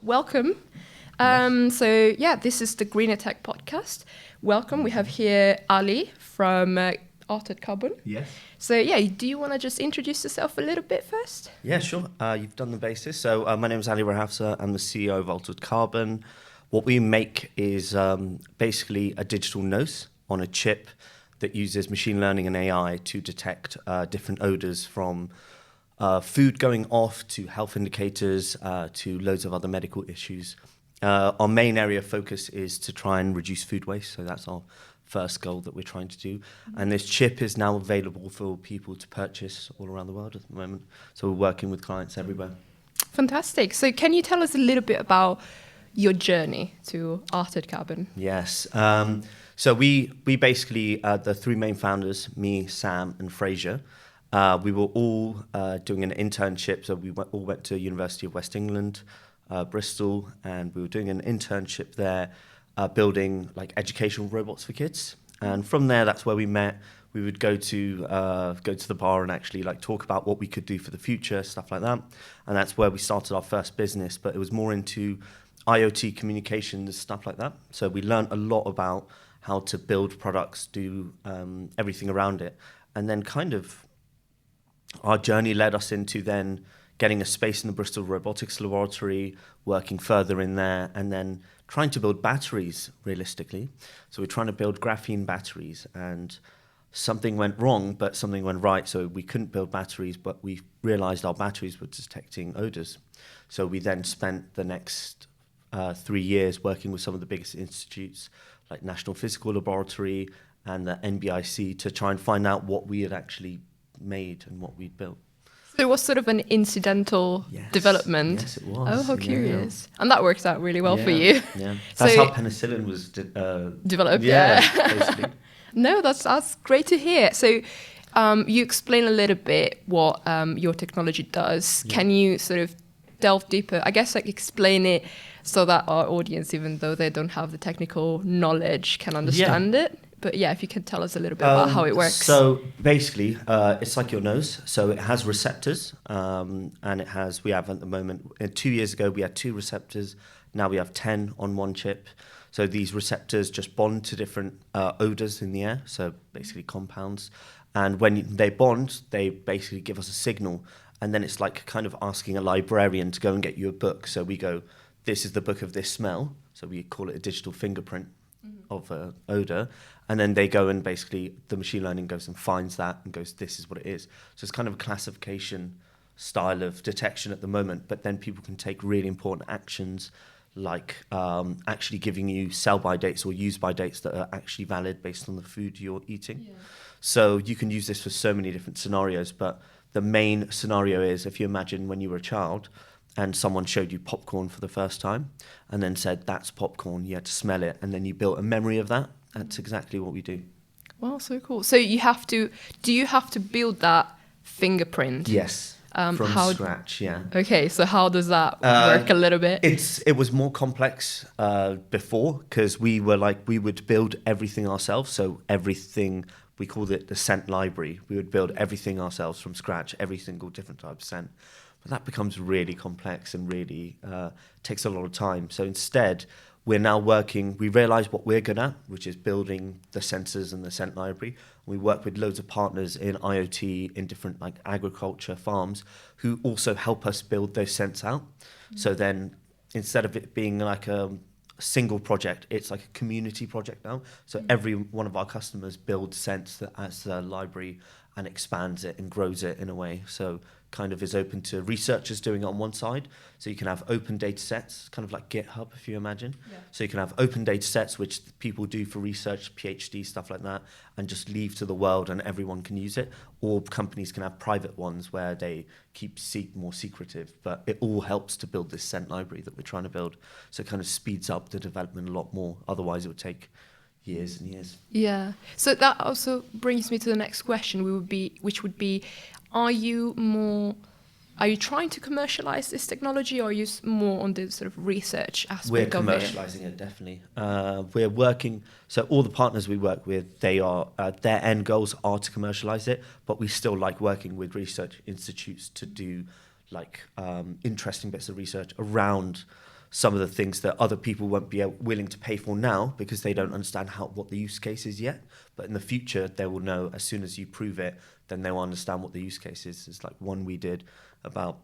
welcome. This is the Greener Tech podcast. Welcome. We have here Ali from art@carbon. Yes. So do you want to just introduce yourself a little bit first? Yeah, sure. You've done the basis. So my name is ali.rohafza. I'm the CEO of art@carbon. What we make is basically a digital nose on a chip that uses machine learning and AI to detect different odors from food going off to health indicators to loads of other medical issues. Our main area of focus is to try and reduce food waste. So that's our first goal that we're trying to do. And this chip is now available for people to purchase all around the world at the moment. So we're working with clients everywhere. Fantastic. So can you tell us a little bit about your journey to art@carbon? Yes. So we basically, the three main founders, me, Sam, and Fraser, we were all doing an internship. So we all went to University of West England, Bristol, and we were doing an internship there, building like educational robots for kids. And from there, that's where we met. We would go to the bar and actually like talk about what we could do for the future, stuff like that. And that's where we started our first business. But it was more into IoT communications, stuff like that. So we learned a lot about how to build products, do everything around it. And then kind of our journey led us into then getting a space in the Bristol Robotics Laboratory, working further in there, and then trying to build batteries realistically. So we're trying to build graphene batteries, and something went wrong, but something went right. So we couldn't build batteries, but we realized our batteries were detecting odors. So we then spent the next 3 years working with some of the biggest institutes like National Physical Laboratory and the NBIC to try and find out what we had actually made and what we'd built. So it was sort of an incidental development. Yes, it was. Oh, how curious. And that works out really well for you. Yeah, that's how penicillin was developed. Yeah, basically. No, that's great to hear. So you explain a little bit what your technology does. Yeah. Can you sort of delve deeper? I guess like explain it so that our audience, even though they don't have the technical knowledge, can understand it. But if you can tell us a little bit about how it works. So basically, it's like your nose. So it has receptors, and we have at the moment, 2 years ago, we had 2 receptors. Now we have 10 on one chip. So these receptors just bond to different odors in the air, so basically compounds. And when they bond, they basically give us a signal. And then it's like kind of asking a librarian to go and get you a book. So we go, this is the book of this smell. So we call it a digital fingerprint of odor. And then they go and basically the machine learning goes and finds that and goes, this is what it is. So it's kind of a classification style of detection at the moment. But then people can take really important actions like actually giving you sell-by dates or use-by dates that are actually valid based on the food you're eating. Yeah. So you can use this for so many different scenarios. But the main scenario is if you imagine when you were a child and someone showed you popcorn for the first time and then said, that's popcorn, you had to smell it, and then you built a memory of that. That's exactly what we do. Wow, so cool. So do you have to build that fingerprint? Yes, from scratch, yeah. Okay, so how does that work a little bit? It was more complex before because we would build everything ourselves. So everything, we called it the scent library. We would build everything ourselves from scratch, every single different type of scent. But that becomes really complex and really takes a lot of time. So instead, we're now we realize what we're good at, which is building the sensors and the scent library. We work with loads of partners in IoT, in different like agriculture farms, who also help us build those scents out. Mm-hmm. So then instead of it being like a single project, it's like a community project now. So every one of our customers builds scents that as a library and expands it and grows it in a way. So kind of is open to researchers doing it on one side. So you can have open data sets, kind of like GitHub, if you imagine. Yeah. So you can have open data sets, which people do for research, PhD, stuff like that, and just leave to the world and everyone can use it. Or companies can have private ones where they keep more secretive. But it all helps to build this scent library that we're trying to build. So it kind of speeds up the development a lot more. Otherwise, it would take years and years. Yeah. So that also brings me to the next question, which would be, are you trying to commercialize this technology, or are you more on the sort of research aspect of it? We're commercializing it, definitely. We're working, so all the partners we work with, they are their end goals are to commercialize it, but we still like working with research institutes to do like interesting bits of research around some of the things that other people won't be willing to pay for now because they don't understand what the use case is yet. But in the future, they will know as soon as you prove it, then they'll understand what the use case is. It's like one we did about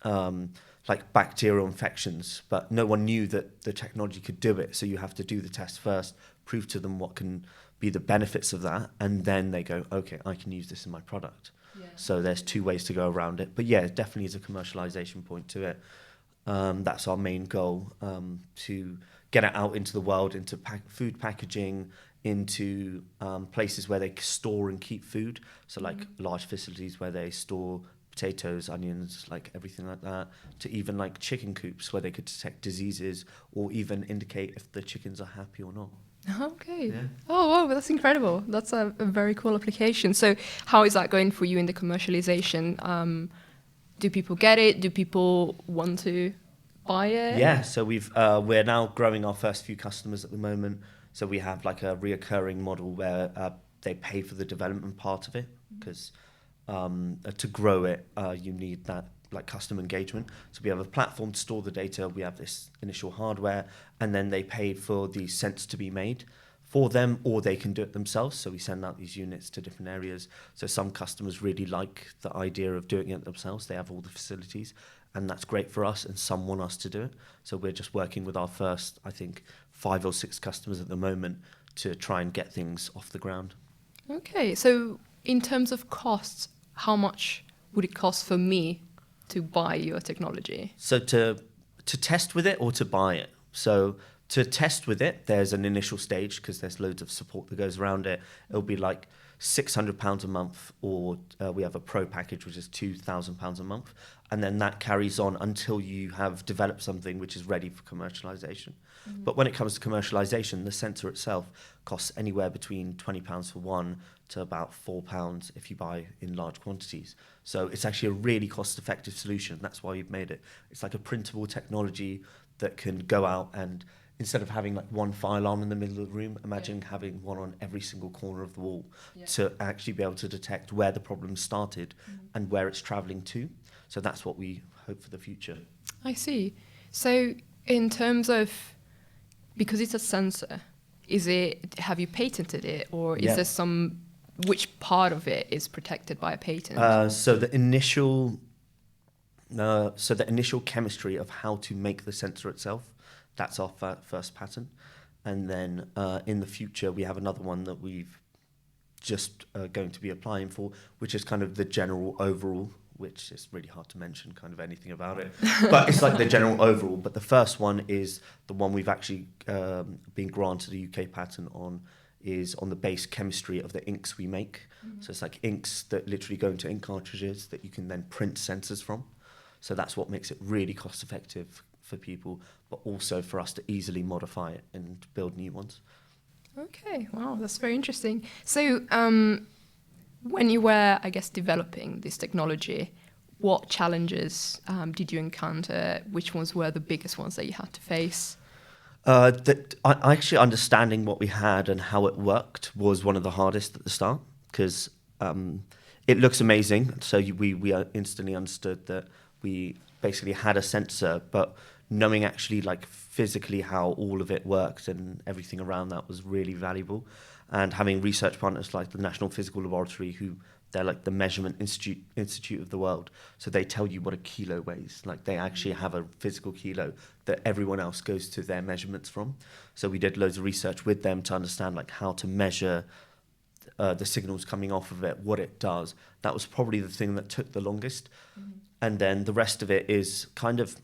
like bacterial infections, but no one knew that the technology could do it. So you have to do the test first, prove to them what can be the benefits of that, and then they go, okay, I can use this in my product. Yeah. So there's two ways to go around it. But yeah, it definitely is a commercialization point to it. That's our main goal, to get it out into the world, into food packaging, into places where they store and keep food. So like large facilities where they store potatoes, onions, like everything like that, to even like chicken coops where they could detect diseases or even indicate if the chickens are happy or not. Okay. Yeah. Oh, wow, that's incredible. That's a very cool application. So how is that going for you in the commercialization? Do people get it? Do people want to buy it? Yeah, so we're now growing our first few customers at the moment. So we have like a reoccurring model where they pay for the development part of it, because to grow it, you need that like custom engagement. So we have a platform to store the data. We have this initial hardware, and then they pay for the sense to be made for them, or they can do it themselves. So we send out these units to different areas. So some customers really like the idea of doing it themselves. They have all the facilities, and that's great for us, and some want us to do it. So we're just working with our first, I think, 5 or 6 customers at the moment to try and get things off the ground. Okay, so in terms of costs, how much would it cost for me to buy your technology? So to test with it or to buy it? So to test with it, there's an initial stage because there's loads of support that goes around it. It'll be like £600 a month, or we have a pro package, which is £2,000 a month. And then that carries on until you have developed something which is ready for commercialization. But when it comes to commercialization, the sensor itself costs anywhere between £20 for one to about £4 if you buy in large quantities. So it's actually a really cost-effective solution. That's why we've made it. It's like a printable technology that can go out, and instead of having like one file on in the middle of the room, imagine having one on every single corner of the wall to actually be able to detect where the problem started and where it's traveling to. So that's what we hope for the future. I see. So in terms of, because it's a sensor, have you patented it, or is there which part of it is protected by a patent? So the initial chemistry of how to make the sensor itself, that's our first patent. And then in the future, we have another one that we've just going to be applying for, which is kind of the general overall, which is really hard to mention kind of anything about it. But it's like the general overall. But the first one is the one we've actually been granted a UK patent on, is on the base chemistry of the inks we make. So it's like inks that literally go into ink cartridges that you can then print sensors from. So that's what makes it really cost effective for people, but also for us to easily modify it and build new ones. Okay, wow, that's very interesting. So when you were, I guess, developing this technology, what challenges did you encounter? Which ones were the biggest ones that you had to face? Actually understanding what we had and how it worked was one of the hardest at the start, because it looks amazing. So we instantly understood that we basically had a sensor, but knowing actually like physically how all of it worked and everything around that was really valuable. And having research partners like the National Physical Laboratory, who they're like the measurement institute of the world. So they tell you what a kilo weighs. Like they actually have a physical kilo that everyone else goes to their measurements from. So we did loads of research with them to understand like how to measure the signals coming off of it, what it does. That was probably the thing that took the longest. And then the rest of it is kind of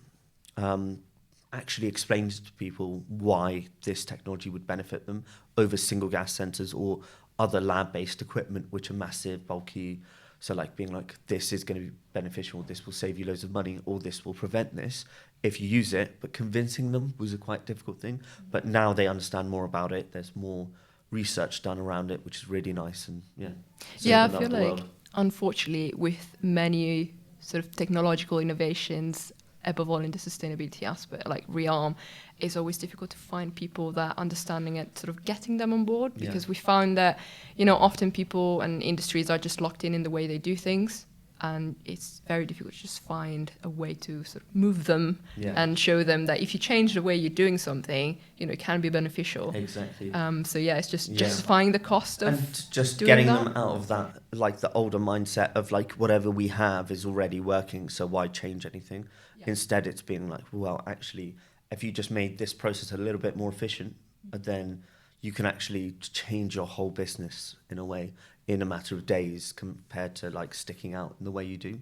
actually explains to people why this technology would benefit them over single gas sensors or other lab-based equipment, which are massive, bulky. So like being like, this is going to be beneficial, this will save you loads of money, or this will prevent this if you use it. But convincing them was a quite difficult thing. But now they understand more about it. There's more research done around it, which is really nice. And I feel like, unfortunately, with many sort of technological innovations, above all in the sustainability aspect, like rearm, it's always difficult to find people that are understanding it, sort of getting them on board, because we found that, often people and industries are just locked in the way they do things. and it's very difficult to just find a way to sort of move them Yeah. and show them that if you change the way you're doing something, it can be beneficial. Exactly. So yeah, it's just Yeah. justifying the cost of And just doing getting that. them out of that, like the older mindset of like whatever we have is already working, so why change anything? Yeah. Instead, it's being like, well, actually, if you just made this process a little bit more efficient, then you can actually change your whole business in a way in a matter of days compared to like sticking out in the way you do. Yeah.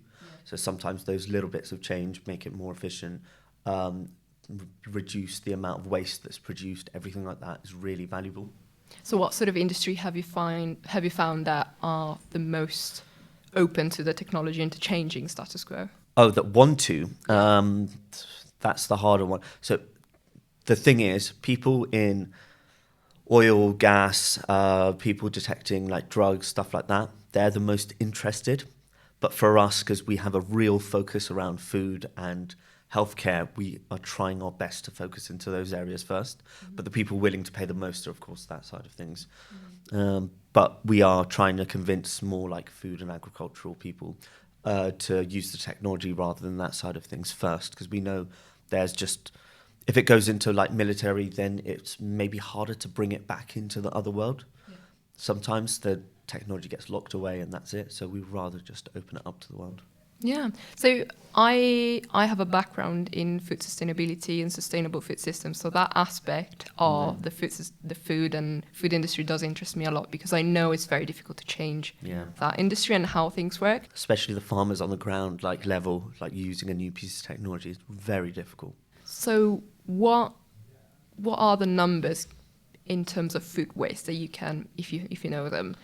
So sometimes those little bits of change make it more efficient, reduce the amount of waste that's produced. Everything like that is really valuable. So what sort of industry have you found that are the most open to the technology and to changing status quo? Oh, that want to. That's the harder one. So the thing is, people in oil, gas, people detecting like drugs, stuff like that, they're the most interested. But for us, because we have a real focus around food and healthcare, we are trying our best to focus into those areas first. Mm-hmm. But the people willing to pay the most are, of course, that side of things. But we are trying to convince more like food and agricultural people to use the technology rather than that side of things first, because we know there's just, if it goes into like military, then it's maybe harder to bring it back into the other world. Yeah. Sometimes the technology gets locked away and that's it. So we'd rather just open it up to the world. Yeah. So I have a background in food sustainability and sustainable food systems. So that aspect of the food and food industry does interest me a lot, because I know it's very difficult to change that industry and how things work. Especially the farmers on the ground, like level, like using a new piece of technology is very difficult. So what are the numbers in terms of food waste that you can, if you know them,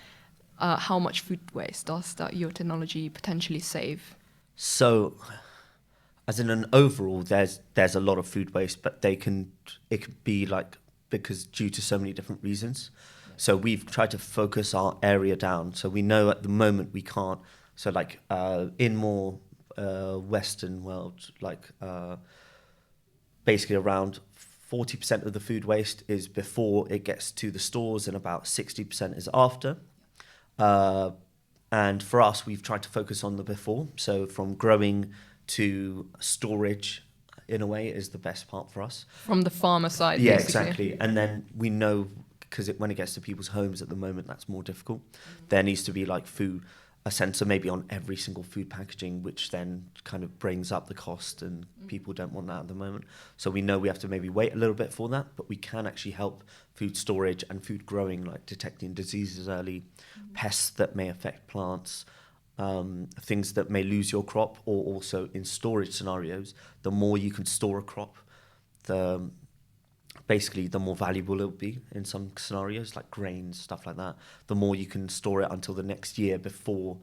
how much food waste does that your technology potentially save? So, as in an overall, there's a lot of food waste, but it could be like, because due to so many different reasons. So we've tried to focus our area down. So we know at the moment we can't. So like in more Western world, like basically around 40% of the food waste is before it gets to the stores, and about 60% is after. And for us, we've tried to focus on the before. So from growing to storage, in a way, is the best part for us. From the farmer side, Yeah, basically. exactly. And then we know, because when it gets to people's homes at the moment, that's more difficult. There needs to be like a sensor maybe on every single food packaging, which then kind of brings up the cost, and people don't want that at the moment. So we know we have to maybe wait a little bit for that, but we can actually help food storage and food growing, like detecting diseases early, pests that may affect plants, things that may lose your crop, or also in storage scenarios, the more you can store a crop, basically the more valuable it'll be in some scenarios, like grains, stuff like that. The more you can store it until the next year before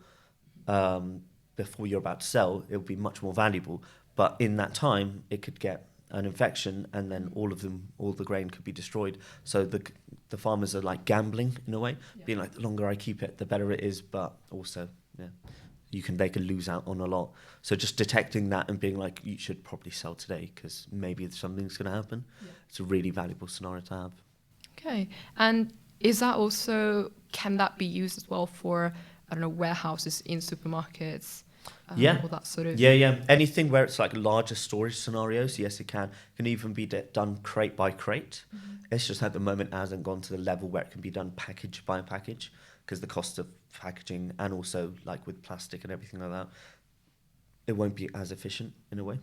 you're about to sell, it'll be much more valuable. But in that time, it could get an infection, and then all the grain could be destroyed. So the farmers are like gambling in a way, being like, the longer I keep it, the better it is. But also, they can lose out on a lot. So just detecting that and being like, you should probably sell today because maybe something's going to happen. Yeah. It's a really valuable scenario to have. Okay. And is that also, can that be used as well for, I don't know, warehouses in supermarkets? Or that sort of... Yeah. Anything where it's like larger storage scenarios, yes, it can. It can even be done crate by crate. Mm-hmm. It's just at the moment it hasn't gone to the level where it can be done package by package, because the cost of packaging, and also like with plastic and everything like that, it won't be as efficient in a way.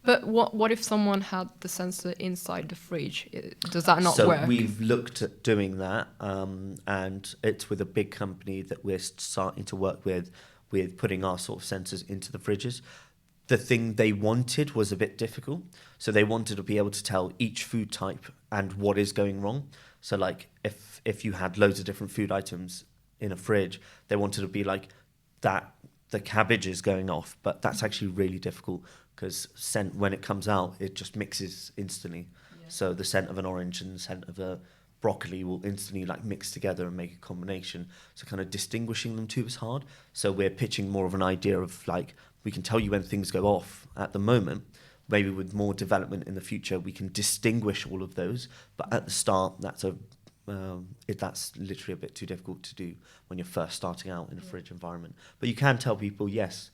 But what if someone had the sensor inside the fridge? Does that not work? So we've looked at doing that, and it's with a big company that we're starting to work with putting our sort of sensors into the fridges. The thing they wanted was a bit difficult. So they wanted to be able to tell each food type and what is going wrong. So like if you had loads of different food items in a fridge, they wanted to be like that the cabbage is going off, but that's actually really difficult, because scent, when it comes out, it just mixes instantly. Yeah. So the scent of an orange and the scent of a broccoli will instantly like mix together and make a combination. So kind of distinguishing them too is hard. So we're pitching more of an idea of like, we can tell you when things go off at the moment. Maybe with more development in the future, we can distinguish all of those. But at the start, that's literally a bit too difficult to do when you're first starting out in a fridge environment. But you can tell people, yes,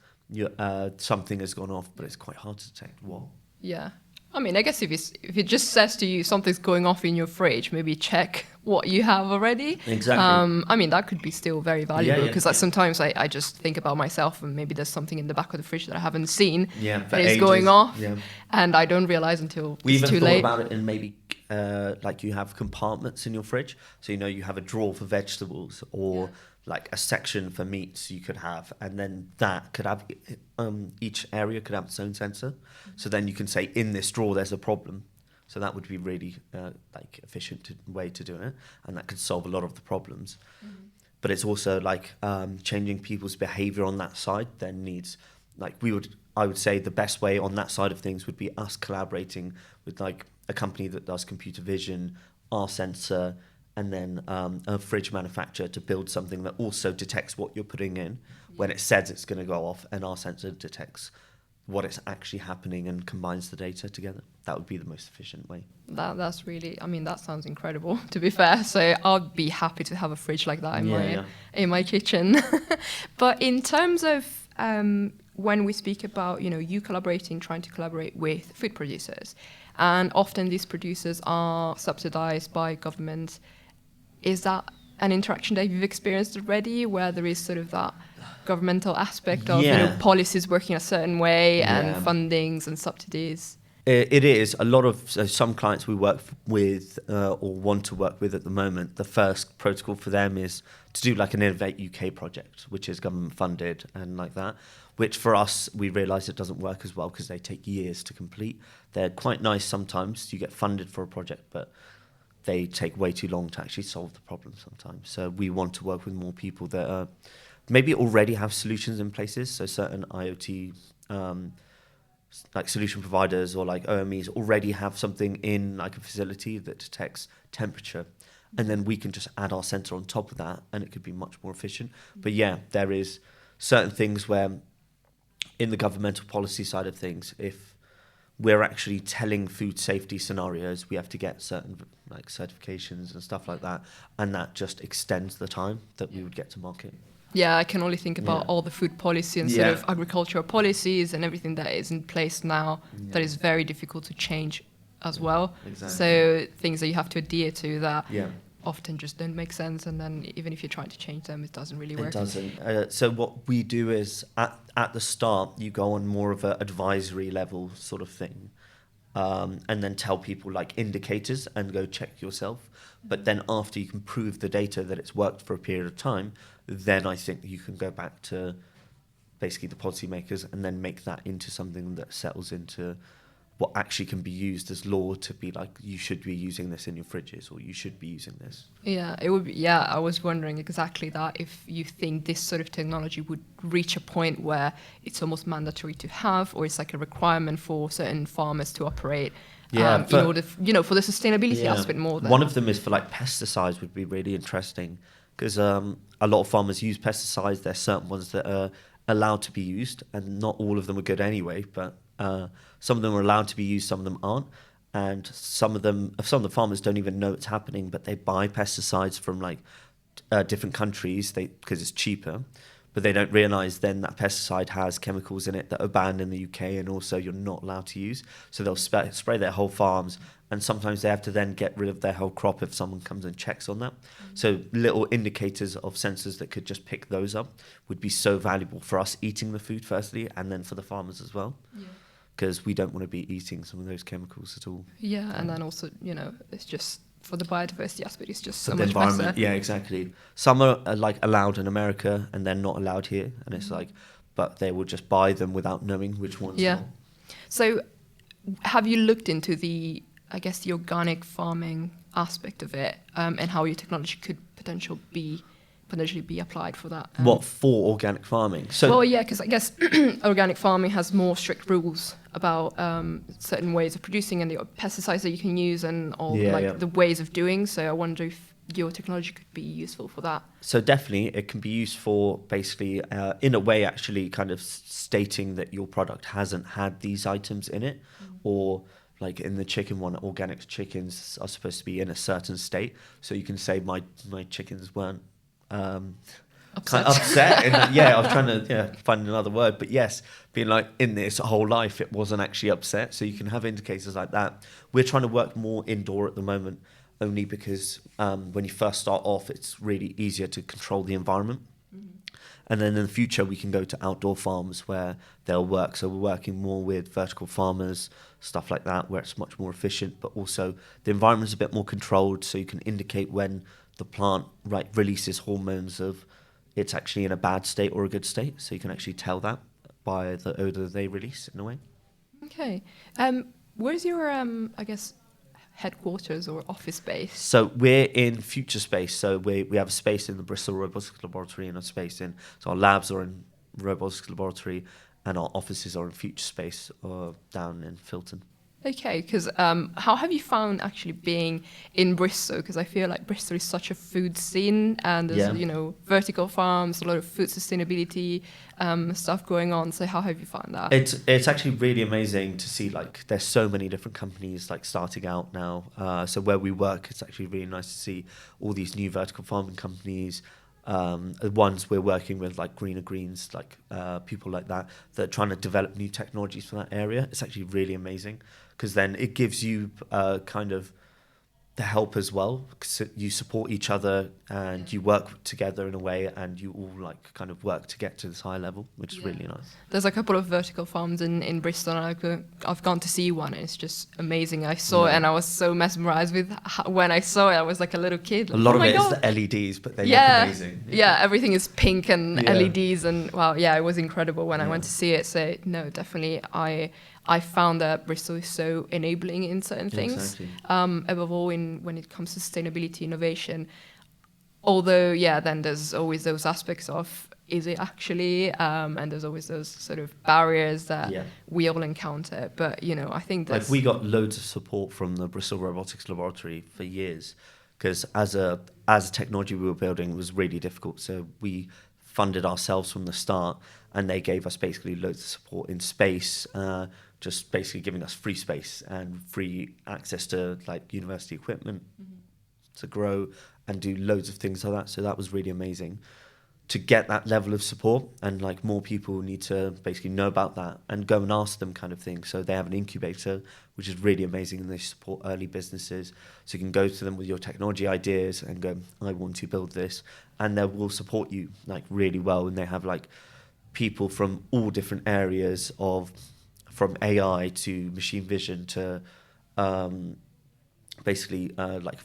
something has gone off, but it's quite hard to detect what. Yeah. I mean, I guess if it just says to you something's going off in your fridge, maybe check what you have already. Exactly. I mean, that could be still very valuable because yeah. sometimes I just think about myself and maybe there's something in the back of the fridge that I haven't seen For that is ages. going off, Yeah. and I don't realize until We it's even too thought late. about it in maybe like you have compartments in your fridge, so you have a drawer for vegetables or like a section for meats you could have, and then that could have each area could have its own sensor. So then you can say in this drawer there's a problem. So that would be really like efficient way to do it, and that could solve a lot of the problems. But it's also like changing people's behavior on that side then needs like I would say the best way on that side of things would be us collaborating with like a company that does computer vision, our sensor, and then a fridge manufacturer to build something that also detects what you're putting in when it says it's going to go off, and our sensor detects what is actually happening and combines the data together. That would be the most efficient way. That's really, I mean, that sounds incredible, to be fair. So I'd be happy to have a fridge like that in my kitchen. But in terms of when we speak about, you trying to collaborate with food producers, and often these producers are subsidized by governments, is that an interaction that you've experienced already where there is sort of that governmental aspect of policies working a certain way and fundings and subsidies? It is. A lot of some clients we work with or want to work with at the moment, the first protocol for them is to do like an Innovate UK project, which is government funded and like that, which for us, we realise it doesn't work as well because they take years to complete. They're quite nice sometimes. You get funded for a project, but they take way too long to actually solve the problem sometimes. So we want to work with more people that are maybe already have solutions in places. So certain IoT like solution providers or like OMEs already have something in like a facility that detects temperature, and then we can just add our sensor on top of that and it could be much more efficient. But yeah, there is certain things where in the governmental policy side of things, if we're actually telling food safety scenarios, we have to get certain like certifications and stuff like that, and that just extends the time that we would get to market. Yeah, I can only think about all the food policy and sort of agricultural policies and everything that is in place now that is very difficult to change as well. Exactly. So things that you have to adhere to that often just don't make sense, and then even if you're trying to change them, it doesn't really work. It doesn't. So what we do is at the start, you go on more of an advisory level sort of thing, and then tell people like indicators and go check yourself. But then after you can prove the data that it's worked for a period of time, then I think you can go back to basically the policymakers and then make that into something that settles into what actually can be used as law to be like, you should be using this in your fridges or you should be using this. Yeah, it would be, yeah, I was wondering exactly that, if you think this sort of technology would reach a point where it's almost mandatory to have, or it's like a requirement for certain farmers to operate. In order, for the sustainability aspect more than. One of them is for like pesticides would be really interesting because a lot of farmers use pesticides. There's certain ones that are allowed to be used, and not all of them are good anyway, but some of them are allowed to be used, some of them aren't. And some of the farmers don't even know it's happening, but they buy pesticides from like different countries because it's cheaper. But they don't realise then that pesticide has chemicals in it that are banned in the UK and also you're not allowed to use. So they'll spray their whole farms, and sometimes they have to then get rid of their whole crop if someone comes and checks on that. So little indicators of sensors that could just pick those up would be so valuable for us eating the food firstly, and then for the farmers as well. Because we don't want to be eating some of those chemicals at all. Yeah, and then also, it's just for the biodiversity aspect, it's just for so the much environment. better. Yeah, exactly. Some are like allowed in America and they're not allowed here, and it's like, but they will just buy them without knowing which ones. Yeah. So, have you looked into the organic farming aspect of it, and how your technology could potentially be applied for that? What for organic farming? So well, yeah, because I guess organic farming has more strict rules about certain ways of producing and the pesticides that you can use and all the ways of doing. So I wonder if your technology could be useful for that. So definitely it can be used for basically, in a way, actually kind of stating that your product hasn't had these items in it, or like in the chicken one, organic chickens are supposed to be in a certain state. So you can say my chickens weren't kind of upset. And I was trying to find another word, but yes, being like in this whole life, it wasn't actually upset. So you can have indicators like that. We're trying to work more indoor at the moment, only because when you first start off, it's really easier to control the environment. And then in the future, we can go to outdoor farms where they'll work. So we're working more with vertical farmers, stuff like that, where it's much more efficient, but also the environment's a bit more controlled. So you can indicate when the plant releases hormones of it's actually in a bad state or a good state. So you can actually tell that by the odor they release in a way. Okay. Where's your, I guess, headquarters or office space? So we're in future space. So we have a space in the Bristol Robotics Laboratory and a space in, so our labs are in Robotics Laboratory and our offices are in future space down in Filton. Okay, because how have you found actually being in Bristol? Because I feel like Bristol is such a food scene, and there's vertical farms, a lot of food sustainability stuff going on. So how have you found that? It's actually really amazing to see there's so many different companies starting out now. So where we work, it's actually really nice to see all these new vertical farming companies. The ones we're working with, like Greener Greens, people like that are trying to develop new technologies for that area. It's actually really amazing because then it gives you kind of the help as well. Cause you support each other and you work together in a way, and you all kind of work to get to this high level, which is really nice. There's a couple of vertical farms in Bristol, and I've gone to see one, and it's just amazing. I saw it, and I was so mesmerized with when I saw it. I was like a little kid. A lot of it is the LEDs, but they look amazing. Yeah, everything is pink and LEDs, and wow, it was incredible when I went to see it. So no, definitely, I found that Bristol is so enabling in certain things, above all when it comes to sustainability, innovation. Although, then there's always those aspects of, is it actually? And there's always those sort of barriers that we all encounter. But, I think that's... we got loads of support from the Bristol Robotics Laboratory for years, because as a technology we were building, it was really difficult. So we funded ourselves from the start, and they gave us basically loads of support in space, just basically giving us free space and free access to university equipment to grow and do loads of things like that. So that was really amazing to get that level of support, and more people need to basically know about that and go and ask them kind of thing. So they have an incubator, which is really amazing, and they support early businesses. So you can go to them with your technology ideas and go, I want to build this, and they will support you really well. And they have people from all different areas from AI to machine vision to basically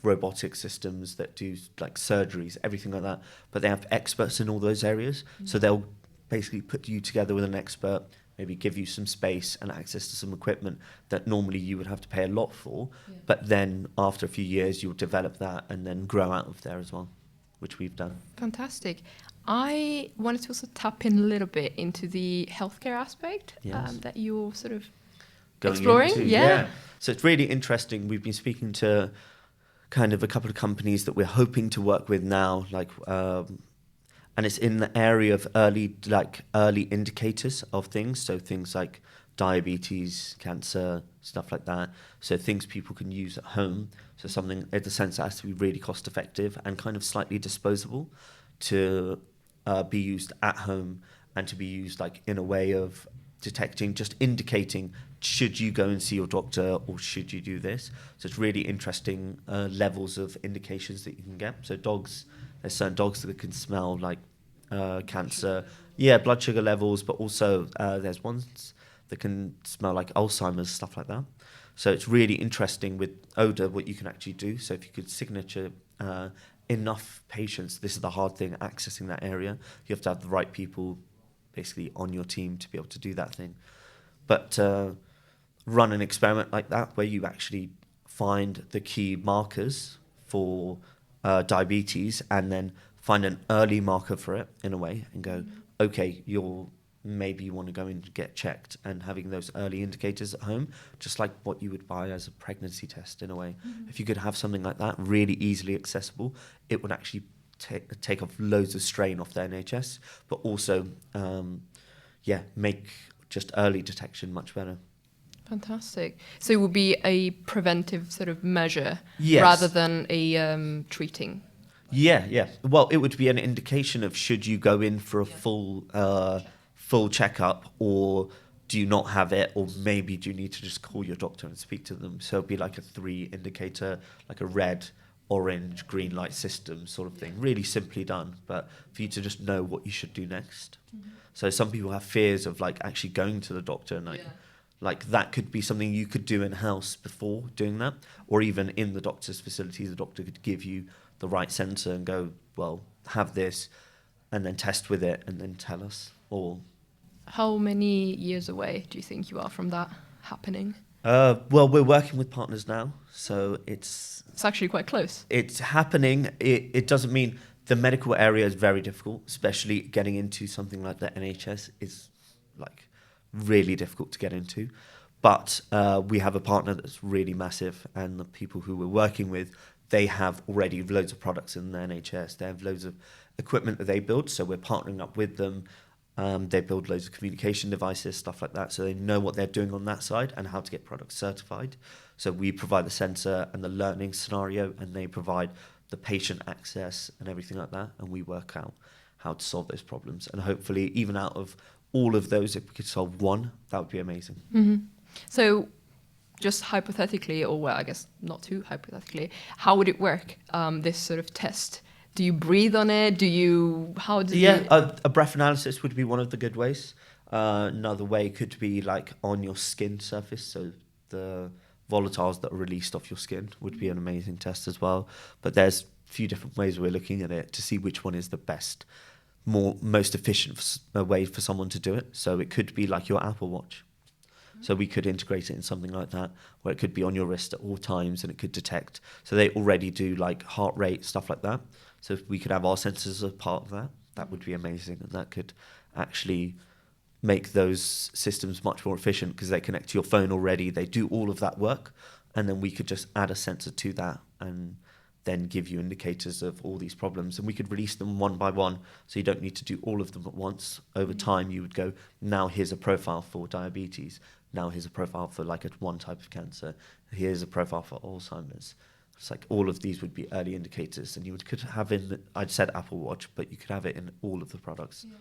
robotic systems that do surgeries, everything like that. But they have experts in all those areas. So they'll basically put you together with an expert, maybe give you some space and access to some equipment that normally you would have to pay a lot for. Yeah. But then after a few years, you'll develop that and then grow out of there as well, which we've done. Fantastic. I wanted to also tap in a little bit into the healthcare aspect that you're sort of exploring. Yeah. So it's really interesting. We've been speaking to kind of a couple of companies that we're hoping to work with now, and it's in the area of early indicators of things. So things like diabetes, cancer, stuff like that. So things people can use at home. So something in the sense that has to be really cost effective and kind of slightly disposable to be used at home, and to be used in a way of detecting, just indicating, should you go and see your doctor or should you do this? So it's really interesting levels of indications that you can get. So there's certain dogs that can smell cancer, blood sugar levels, but also there's ones that can smell like Alzheimer's, stuff like that. So it's really interesting with odor what you can actually do. So if you could signature enough patients, this is the hard thing, accessing that area. You have to have the right people basically on your team to be able to do that thing. But run an experiment like that where you actually find the key markers for diabetes, and then find an early marker for it in a way, and go, okay, maybe you want to go and get checked, and having those early indicators at home, just like what you would buy as a pregnancy test in a way. If you could have something like that really easily accessible, it would actually take off loads of strain off the NHS, but also make just early detection much better. Fantastic. So it would be a preventive sort of measure rather than a treating. Yeah. Well, it would be an indication of should you go in for a full checkup, or do you not have it, or maybe do you need to just call your doctor and speak to them. So it'd be like a 3 indicator, like a red, orange, green light system sort of thing. Really simply done, but for you to just know what you should do next. So some people have fears of like actually going to the doctor, and like that could be something you could do in house before doing that, or even in the doctor's facilities, the doctor could give you the right sensor and go, well, have this, and then test with it, and then tell us. Or How many years away do you think you are from that happening? well, we're working with partners now, so it's actually quite close. It's happening. It doesn't mean the medical area is very difficult, especially getting into something like the NHS is like really difficult to get into. But we have a partner that's really massive, and the people who we're working with, they have already loads of products in the NHS. They have loads of equipment that they build, so we're partnering up with them. They build loads of communication devices, stuff like that, so they know what they're doing on that side and how to get products certified. So we provide the sensor and the learning scenario, and they provide the patient access and everything like that, and we work out how to solve those problems. And hopefully, even out of all of those, if we could solve one, that would be amazing. Mm-hmm. So just hypothetically, or well, I guess not too hypothetically, how would it work, this sort of test? Do you breathe on it? A breath analysis would be one of the good ways. Another way could be like on your skin surface, so the volatiles that are released off your skin would be an amazing test as well. But there's a few different ways we're looking at it to see which one is the best, most efficient way for someone to do it. So it could be like your Apple Watch. So we could integrate it in something like that, where it could be on your wrist at all times and it could detect. So they already do like heart rate, stuff like that. So if we could have our sensors as part of that, that would be amazing. And that could actually make those systems much more efficient because they connect to your phone already. They do all of that work. And then we could just add a sensor to that and then give you indicators of all these problems. And we could release them one by one. So you don't need to do all of them at once. Over time, you would go, now here's a profile for diabetes. Now here's a profile for like one type of cancer. Here's a profile for Alzheimer's. It's like all of these would be early indicators, and you could have I'd said Apple Watch, but you could have it in all of the products. Yeah.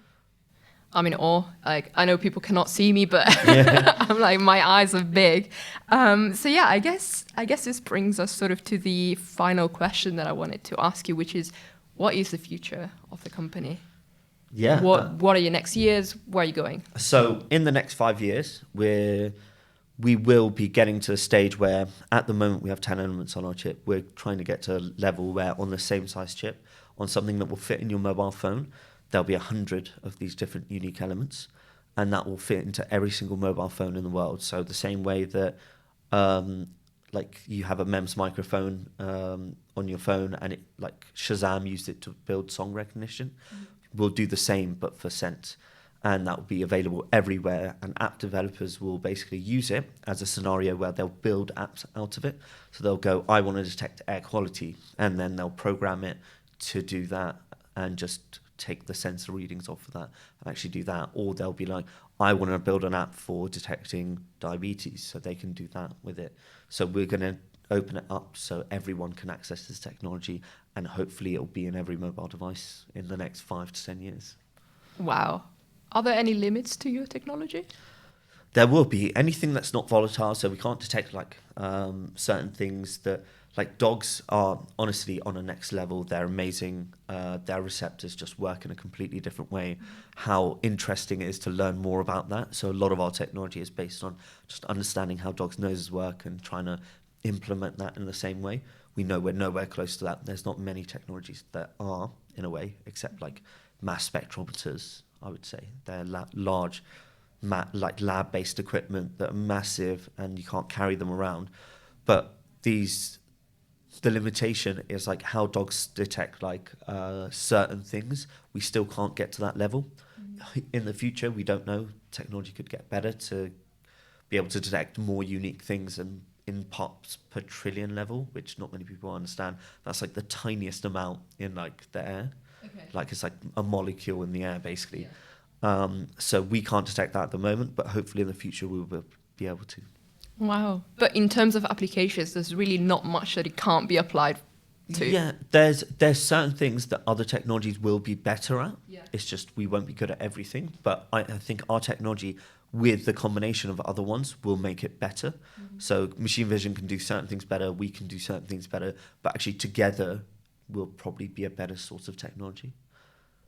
I'm in awe. Like, I know people cannot see me, but I'm like, my eyes are big. So yeah, I guess this brings us sort of to the final question that I wanted to ask you, which is, what is the future of the company? Yeah. What are your next years? Where are you going? So in the next 5 years, we will be getting to a stage where at the moment we have 10 elements on our chip. We're trying to get to a level where on the same size chip, on something that will fit in your mobile phone, there'll be 100 of these different unique elements, and that will fit into every single mobile phone in the world. So the same way that like you have a MEMS microphone on your phone, and it like Shazam used it to build song recognition, we'll do the same but for scent. And that will be available everywhere, and app developers will basically use it as a scenario where they'll build apps out of it. So they'll go, I want to detect air quality, and then they'll program it to do that and just take the sensor readings off of that and actually do that. Or they'll be like, I want to build an app for detecting diabetes, so they can do that with it. So we're going to open it up so everyone can access this technology, and hopefully it'll be in every mobile device in the next 5 to 10 years. Wow. Are there any limits to your technology? There will be. Anything that's not volatile, so we can't detect like certain things that, like dogs are honestly on a next level. They're amazing. Their receptors just work in a completely different way. How interesting it is to learn more about that. So a lot of our technology is based on just understanding how dogs' noses work and trying to implement that in the same way. We know we're nowhere close to that. There's not many technologies that are, in a way, except like mass spectrometers, I would say. They're large, like lab-based equipment that are massive and you can't carry them around. But the limitation is like how dogs detect like certain things. We still can't get to that level. In the future, we don't know. Technology could get better to be able to detect more unique things and in parts per trillion level, which not many people understand. That's like the tiniest amount in like the air. Okay. Like it's like a molecule in the air, basically. Yeah. So we can't detect that at the moment, but hopefully in the future we will be able to. Wow. But in terms of applications, there's really not much that it can't be applied too. Yeah, there's certain things that other technologies will be better at. Yeah. It's just we won't be good at everything. But I think our technology, with the combination of other ones, will make it better. So machine vision can do certain things better. We can do certain things better. But actually, together, will probably be a better source of technology.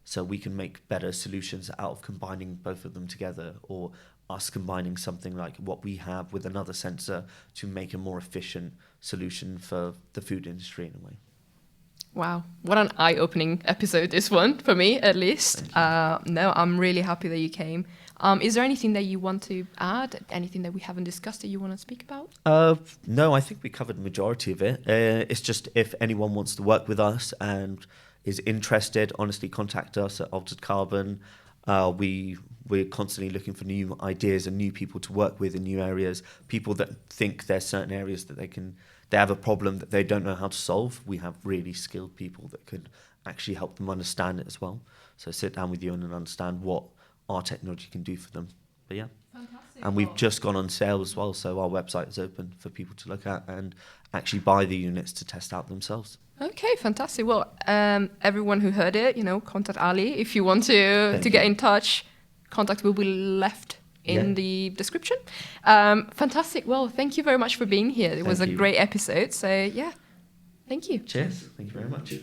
So we can make better solutions out of combining both of them together, or us combining something like what we have with another sensor to make a more efficient solution for the food industry in a way. Wow, what an eye-opening episode this one, for me at least. No, I'm really happy that you came. Is there anything that you want to add? Anything that we haven't discussed that you want to speak about? No, I think we covered the majority of it. It's just if anyone wants to work with us and is interested, honestly, contact us at Altered Carbon. We're constantly looking for new ideas and new people to work with in new areas. People that think there's certain areas that they have a problem that they don't know how to solve. We have really skilled people that could actually help them understand it as well. So sit down with you and understand what our technology can do for them. But yeah. Fantastic. And we've just gone on sale as well, so our website is open for people to look at and actually buy the units to test out themselves. Okay, fantastic. Well, everyone who heard it, contact Ali if you want to get in touch. Contact will be left in the description. Fantastic. Well, thank you very much for being here. It was a great episode. So yeah, thank you. Cheers. Thank you very much.